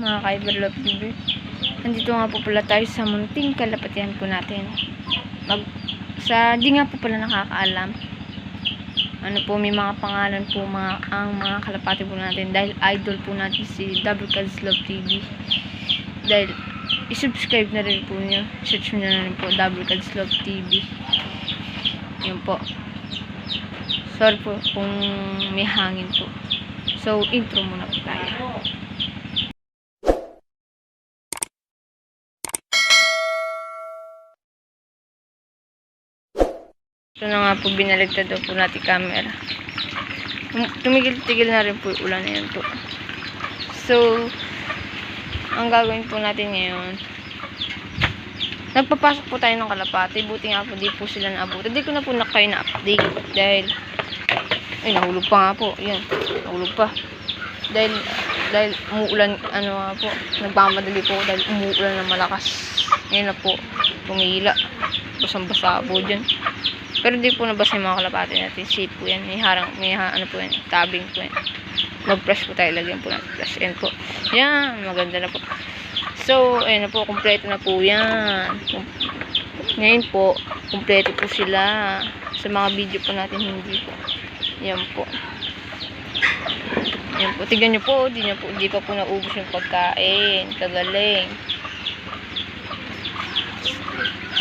mga ka-Everlove TV. Nandito nga po pala tayo sa munting kalapatian po natin. Di nga po pala nakakaalam. Ano po, may mga pangalan po ang mga kalapati po natin. Dahil idol po natin si Double Cards Love TV. Dahil i-subscribe na rin po nyo. Search nyo na rin po Double Cards Love TV. Yun po. Sorry po kung may hangin po. So, intro muna po tayo. Ito na nga po, binaligtad daw po natin camera. Tumigil-tigil na rin po yung ulan na yan po. So, ang gagawin po natin ngayon, nagpapasok po tayo ng kalapati. Buti nga po, di po sila naabutan. Di ko na po kayo na-update. Dahil, ay, nahulog pa nga po. Yan, nahulog pa. Dahil umuulan, ano nga po, nagmamadali po dahil umuulan na malakas. Ngayon na po, tumila. Basang-basa po dyan. Pero di po nabasa yung mga kalapati natin. Safe po yan. May ano po yan, tabing po yan. Mag-brush po tayo. Lagyan po natin brush. Ayan po. Yan, maganda na po. So, ayan na po. Kompleto na po yan. Ngayon po, kompleto po sila. Sa mga video po natin, hindi po. Yan po. Yan po. Tignan nyo po. Di pa po naubos yung pagkain. Kagaling.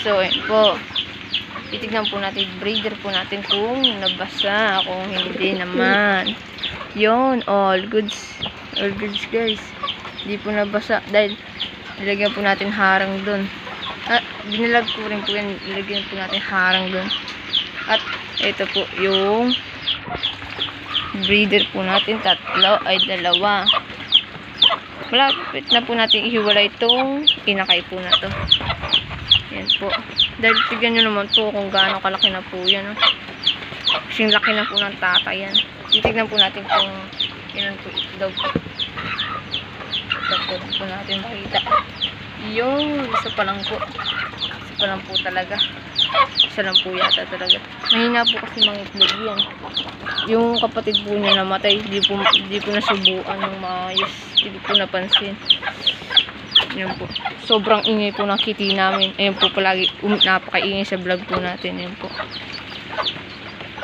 So, ayan po. Titignan po natin, breeder po natin kung nabasa, kung hindi naman. Yon, all goods guys. Hindi po nabasa dahil nilagyan po natin harang dun. At binilag po rin po yan, nilagyan po natin harang dun. At ito po yung breeder po natin, dalawa. Malapit na po natin ihiwalay itong inakay po na to. Yan po. Dahil tignan nyo naman po kung gaano kalaki na po yan. Kasing laki na po ng tatay yan. Titignan po natin kung ilan po daw po. Dapat po natin makita. Yung isa pa lang po. Isa pa lang po talaga. Isa lang po yata talaga. Mahina po kasi mga itlog yan. Yung kapatid po niya namatay. Di po nasubuan ng maayos. Hindi po napansin. Yan po. Sobrang ingay po ng kitty namin. Ayan po palagi. Napakaingay sa vlog po natin. Ayan po.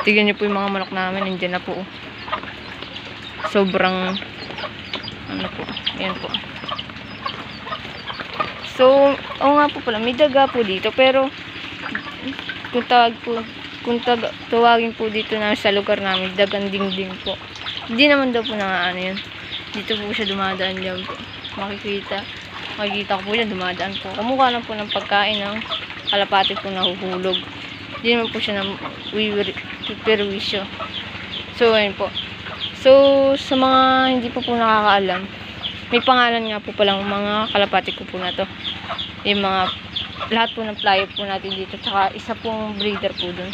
Tignan niyo po yung mga manok namin. Nandiyan na po. Sobrang ano po. Ayan po. So, nga po pala. May daga po dito. Pero, kung tawagin po dito namin sa lugar namin, dagang dingding po. Hindi naman daw po ano yun. Dito po siya dumadaan dyan po. Makikita ko po yan, dumadaan po. Kamukha lang po ng pagkain ng kalapati po nahuhulog. Hindi naman po siya ng perwisyo. So, ayun po. So, sa mga hindi pa po nakakaalam, may pangalan nga po palang mga kalapati ko po na to. Yung mga, lahat po ng flyer po natin dito. Tsaka isa pong breeder po dun.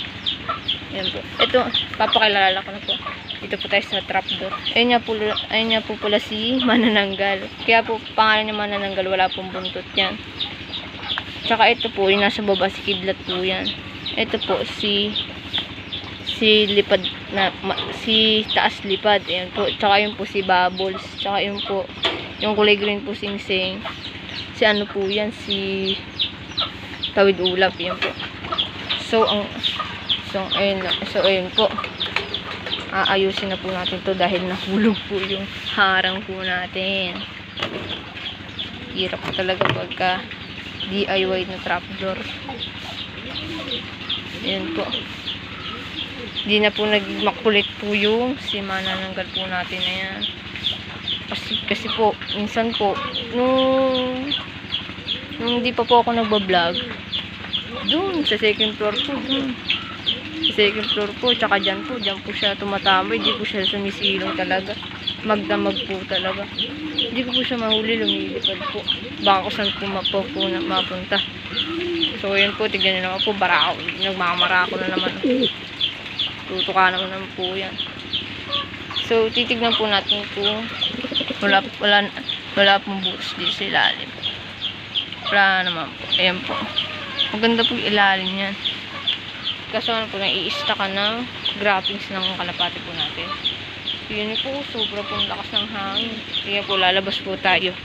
Ayan po. Ito, papakilala ko na po. Dito po tayo sa trapdoor. Ayun nga po pala si Manananggal. Kaya po pangalan ni Manananggal, wala pong buntot yan. Tsaka ito po, yung nasa baba, si Kidlat po yan. Ito po, si Lipad, si Taas Lipad. Ayan po. Tsaka yun po si Bubbles. Tsaka yun po, yung kulay green po Sing Sing. Si ano po yan, si Tawid Ulap. Yan po. Ayun po. Aayusin na po natin to dahil nahulog po yung harang po natin. Hirap po talaga pagka DIY na trapdoor. Ayan po. Hindi na po naging makulit po yung si Manananggal po natin na yan. Kasi po, minsan po, nung hindi pa po ako nagbablog, dun sa second floor po, second floor po, tsaka dyan po siya tumatambay, di po siya sumisilong talaga, magdamag po talaga, hindi ko po siya mahuli, lumilipad po, baka kung saan po mapunta. So yun po, tignan nyo naman po, nagmamarako na naman, tutuka naman po yan. So titignan po natin kung wala pong butas dito sa ilalim. Wala naman po, ayan po, maganda po yung ilalim yan. Kaso ano po, nai-stack ka ng graphics ng kalapati po natin. Yun po, sobra pong lakas ng hangin. Kaya po, lalabas po tayo.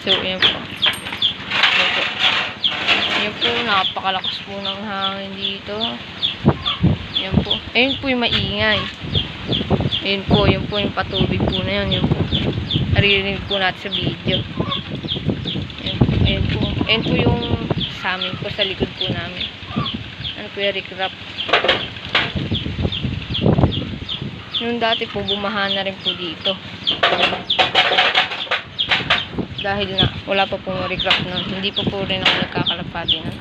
So, ayan po. Ayan po. Ayan po, napakalakas po ng hangin dito. Ayan po. Ayun po yung maingay. Ayun po yung patubig po na yun. Ayan po. Naririnig po natin sa video. Ayan po. Ayan po yung sa amin po, sa likod po namin. Ano po yung rikrap. Noong dati po, bumaha na rin po dito. Dahil na, wala pa pong rikrap nun. Hindi pa po rin ako nagkakalapati nun.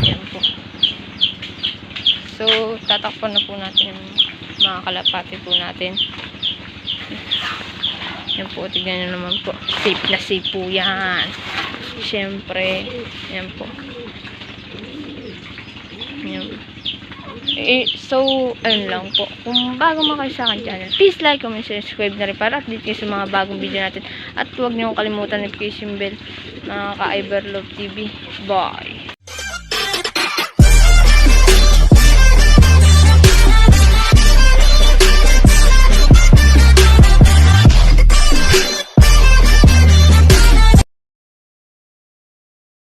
Ayan po. So, tatakpan na po natin yung mga kalapati po natin. Yan po, tignan nyo naman po. Safe na safe po yan. Siyempre, yan po. Yan. So, ayun lang po. Kung bago man kayo sa akin channel, please like, comment, subscribe na rin para update kayo sa mga bagong video natin. At huwag niyo kalimutan notification bell, mga ka-Iberlove TV. Bye!